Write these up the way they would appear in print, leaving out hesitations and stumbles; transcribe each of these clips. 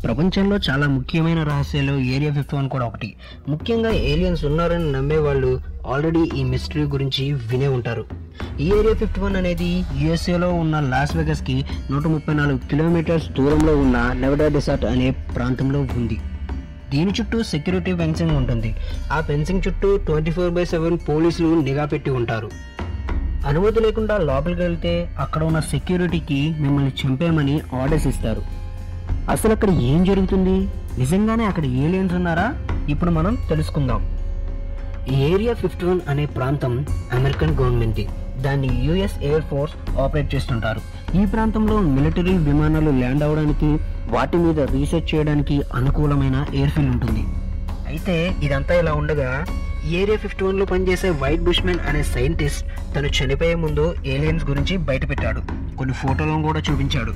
ప్రపంచంలో చాలా ముఖ్యమైన రహస్యాలు ఏరియా 51 కూడా ఒకటి. ముఖ్యంగా ఏలియన్స్ ఉన్నారని నమ్మేవాళ్ళు ఆల్రెడీ ఈ మిస్టరీ గురించి వినే ఉంటారు. ఈ ఏరియా 51 అనేది యుఎస్ఏలో ఉన్న లాస్ వెగస్కి 134 కిలోమీటర్స్ దూరంలో ఉన్న నెవడా డెసర్ట్ అనే ప్రాంతంలో ఉంది. దీని చుట్టూ సెక్యూరిటీ ఫెన్సింగ్ ఉంటుంది. ఆ ఫెన్సింగ్ చుట్టూ 24/7 పోలీసులు నిఘా పెట్టి ఉంటారు. అనుమతి లేకుండా లోపలికి వెళ్తే అక్కడ ఉన్న సెక్యూరిటీకి మిమ్మల్ని చంపేయమని ఆర్డర్స్ ఇస్తారు. అసలు అక్కడ ఏం జరుగుతుంది? నిజంగానే అక్కడ ఏలియన్స్ ఉన్నారా? ఇప్పుడు మనం తెలుసుకుందాం. ఈ ఏరియా 51 అనే ప్రాంతం అమెరికన్ గవర్నమెంట్, దాన్ని యుఎస్ ఎయిర్ ఫోర్స్ ఆపరేట్ చేస్తుంటారు. ఈ ప్రాంతంలో మిలిటరీ విమానాలు ల్యాండ్ అవడానికి, వాటి మీద రీసెర్చ్ చేయడానికి అనుకూలమైన ఎయిర్ ఫీల్డ్ ఉంటుంది. అయితే ఇదంతా ఇలా ఉండగా ఏరియా 51లో పనిచేసే వైట్ బుష్మెన్ అనే సైంటిస్ట్ తను చనిపోయే ముందు ఏలియన్స్ గురించి బయటపెట్టాడు. కొన్ని ఫోటోలను కూడా చూపించాడు.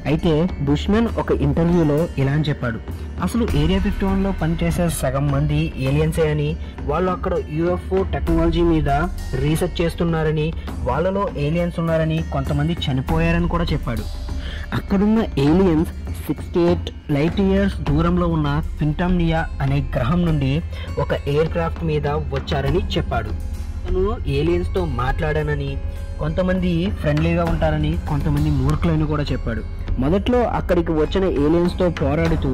అయితే బుష్మెన్ ఒక ఇంటర్వ్యూలో ఇలా అని చెప్పాడు, అసలు ఏరియా 51లో పనిచేసే సగం మంది ఏలియన్సే అని, వాళ్ళు అక్కడ యూఎఫ్ఓ టెక్నాలజీ మీద రీసెర్చ్ చేస్తున్నారని, వాళ్ళలో ఏలియన్స్ ఉన్నారని, కొంతమంది చనిపోయారని కూడా చెప్పాడు. అక్కడున్న ఏలియన్స్ 68 లైట్ ఇయర్స్ దూరంలో ఉన్న పింటామ్నియా అనే గ్రహం నుండి ఒక ఎయిర్ క్రాఫ్ట్ మీద వచ్చారని చెప్పాడు. తను ఏలియన్స్తో మాట్లాడానని, కొంతమంది ఫ్రెండ్లీగా ఉంటారని, కొంతమంది మూర్ఖులని కూడా చెప్పాడు. మొదట్లో అక్కడికి వచ్చిన ఏలియన్స్తో పోరాడుతూ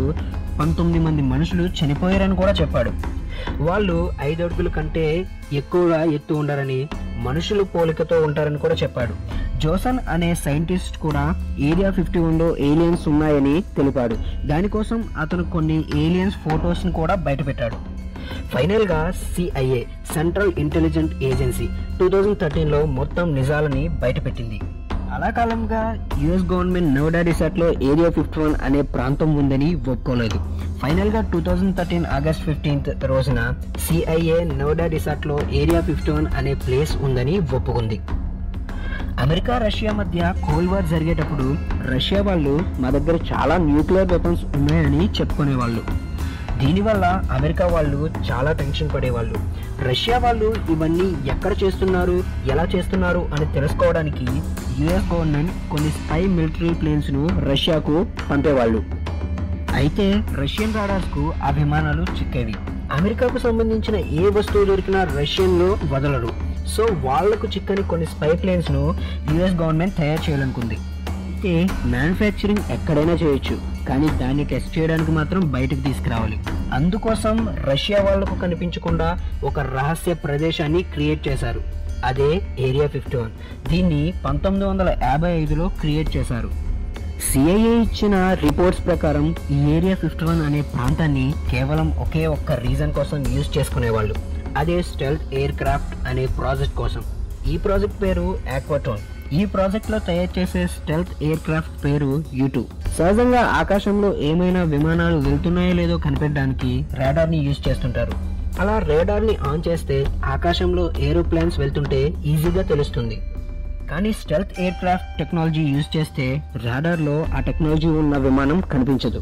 19 మంది మనుషులు చనిపోయారని కూడా చెప్పాడు. వాళ్ళు 5 అడుగుల కంటే ఎక్కువగా ఎత్తు ఉండరని, మనుషులు పోలికతో ఉంటారని కూడా చెప్పాడు. జోసన్ అనే సైంటిస్ట్ కూడా ఏరియా 51లో ఏలియన్స్ ఉన్నాయని తెలిపాడు. దానికోసం అతను కొన్ని ఏలియన్స్ ఫొటోస్ని కూడా బయటపెట్టాడు. ఫైనల్గా CIA సెంట్రల్ ఇంటెలిజెంట్ ఏజెన్సీ 2013లో మొత్తం నిజాలని బయటపెట్టింది. అలా కాలంగా యుఎస్ గవర్నమెంట్ నెవడా డెసర్ట్లో ఏరియా 51 అనే ప్రాంతం ఉందని ఒప్పుకోలేదు. ఫైనల్గా 2013 ఆగస్ట్ 15 రోజున CIA నెవడా డెసర్ట్లో ఏరియా 51 అనే ప్లేస్ ఉందని ఒప్పుకుంది. అమెరికా రష్యా మధ్య కోల్డ్ వార్ జరిగేటప్పుడు రష్యా వాళ్ళు మా దగ్గర చాలా న్యూక్లియర్ వెపన్స్ ఉన్నాయని చెప్పుకునేవాళ్ళు. దీనివల్ల అమెరికా వాళ్ళు చాలా టెన్షన్ పడేవాళ్ళు. రష్యా వాళ్ళు ఇవన్నీ ఎక్కడ చేస్తున్నారు, ఎలా చేస్తున్నారు అని తెలుసుకోవడానికి యుఎస్ గవర్నమెంట్ కొన్ని స్పై మిలిటరీ ప్లేన్స్ను రష్యాకు పంపేవాళ్ళు. అయితే రష్యన్ రాడార్స్కు ఆ విమానాలు చిక్కేవి. అమెరికాకు సంబంధించిన ఏ వస్తువు దొరికినా రష్యన్లో వదలరు. సో వాళ్లకు చిక్కని కొన్ని స్పై ప్లేన్స్ను యుఎస్ గవర్నమెంట్ తయారు చేయాలనుకుంది. అయితే మ్యానుఫ్యాక్చరింగ్ ఎక్కడైనా చేయొచ్చు, కానీ దాన్ని టెస్ట్ చేయడానికి మాత్రం బయటకు తీసుకురావాలి. అందుకోసం రష్యా వాళ్లకు కనిపించకుండా ఒక రహస్య ప్రదేశాన్ని క్రియేట్ చేశారు. అదే ఏరియా 51. దీన్ని 1955లో క్రియేట్ చేశారు. CIA ఇచ్చిన రిపోర్ట్స్ ప్రకారం ఈ ఏరియా 51 అనే ప్రాంతాన్ని కేవలం ఒకే ఒక్క రీజన్ కోసం యూజ్ చేసుకునేవాళ్ళు. అదే స్టెల్త్ ఎయిర్ క్రాఫ్ట్ అనే ప్రాజెక్ట్ కోసం. ఈ ప్రాజెక్ట్ పేరు ఆక్వాటోన్. ఈ ప్రాజెక్ట్లో తయారు చేసే స్టెల్త్ ఎయిర్ క్రాఫ్ట్ పేరు U2. సహజంగా ఆకాశంలో ఏమైనా విమానాలు వెళ్తున్నాయో లేదో కనిపెట్టడానికి రాడార్ని యూజ్ చేస్తుంటారు. అలా రాడార్ని ఆన్ చేస్తే ఆకాశంలో ఏరోప్లేన్స్ వెళ్తుంటే ఈజీగా తెలుస్తుంది. కానీ stealth air craft technology use చేస్తే రాడార్లో ఆ టెక్నాలజీ ఉన్న విమానం కనిపించదు.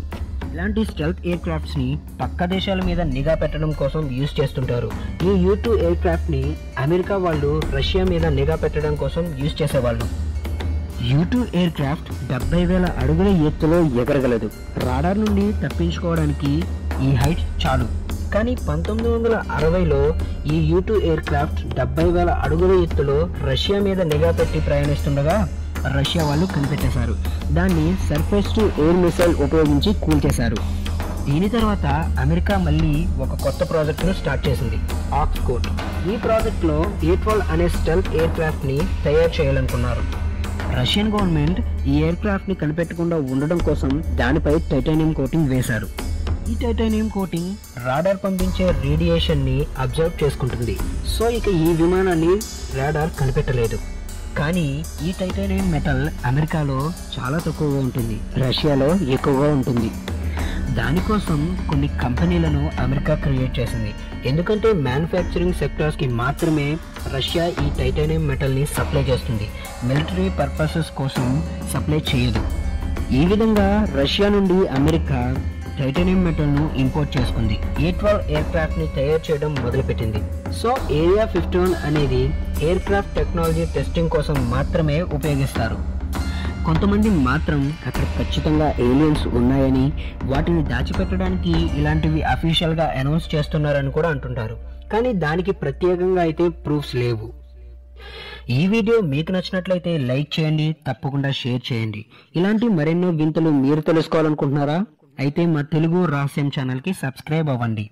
ఇలాంటి స్టెల్త్ ఎయిర్ క్రాఫ్ట్స్ని పక్క దేశాల మీద నిఘా పెట్టడం కోసం యూజ్ చేస్తుంటారు. ఈ U2 ఎయిర్ క్రాఫ్ట్ని అమెరికా వాళ్ళు రష్యా మీద నిఘా పెట్టడం కోసం యూజ్ చేసేవాళ్ళు. U2 ఎయిర్ క్రాఫ్ట్ 70,000 అడుగుల ఎత్తులో ఎగరగలదు. రాడార్ నుండి తప్పించుకోవడానికి ఈ హైట్ చాలు. కానీ 1960లో ఈ U2 ఎయిర్ క్రాఫ్ట్ 70,000 అడుగుల ఎత్తులో రష్యా మీద నిఘా పెట్టి ప్రయాణిస్తుండగా రష్యా వాళ్ళు కనిపెట్టేశారు. దాన్ని సర్ఫేస్ టు ఎయిర్ మిసైల్ ఉపయోగించి కూల్చేశారు. దీని తర్వాత అమెరికా మళ్ళీ ఒక కొత్త ప్రాజెక్టును స్టార్ట్ చేసింది, ఆక్స్కోట్. ఈ ప్రాజెక్ట్లో A-12 అనే స్టెల్త్ ఎయిర్ క్రాఫ్ట్ని తయారు చేయాలనుకున్నారు. రష్యన్ గవర్నమెంట్ ఈ ఎయిర్ క్రాఫ్ట్ని కనిపెట్టకుండా ఉండడం కోసం దానిపై టైటానియం కోటింగ్ వేశారు. ఈ టైటానియం కోటింగ్ రాడార్ పంపించే రేడియేషన్ని అబ్జర్వ్ చేసుకుంటుంది. సో ఇక ఈ విమానాన్ని రాడార్ కనిపెట్టలేదు. కానీ ఈ టైటానియం మెటల్ అమెరికాలో చాలా తక్కువగా ఉంటుంది, రష్యాలో ఎక్కువగా ఉంటుంది. దానికోసం కొన్ని కంపెనీలను అమెరికా క్రియేట్ చేసింది. ఎందుకంటే మ్యానుఫ్యాక్చరింగ్ సెక్టార్స్కి మాత్రమే రష్యా ఈ టైటానియం మెటల్ని సప్లై చేస్తుంది, మిలిటరీ పర్పసెస్ కోసం సప్లై చేయదు. ఈ విధంగా రష్యా నుండి అమెరికా టైటానియం మెటల్ను ఇంపోర్ట్ చేసుకుంది. A-12 ఎయిర్ క్రాఫ్ట్ని తయారు చేయడం మొదలుపెట్టింది. సో ఏరియా 51 అనేది ఎయిర్ క్రాఫ్ట్ టెక్నాలజీ టెస్టింగ్ కోసం మాత్రమే ఉపయోగిస్తారు. కొంతమంది మాత్రం అక్కడ ఖచ్చితంగా ఏలియన్స్ ఉన్నాయని, వాటిని దాచిపెట్టడానికి ఇలాంటివి అఫీషియల్గా అనౌన్స్ చేస్తున్నారని కూడా అంటుంటారు. కానీ దానికి ప్రత్యేకంగా అయితే ప్రూఫ్స్ లేవు. ఈ వీడియో మీకు నచ్చినట్లయితే లైక్ చేయండి, తప్పకుండా షేర్ చేయండి. ఇలాంటి మరెన్నో వింతలు మీరు తెలుసుకోవాలనుకుంటున్నారా? అయితే మా తెలుగు రహస్యం ఛానల్కి సబ్స్క్రైబ్ అవ్వండి.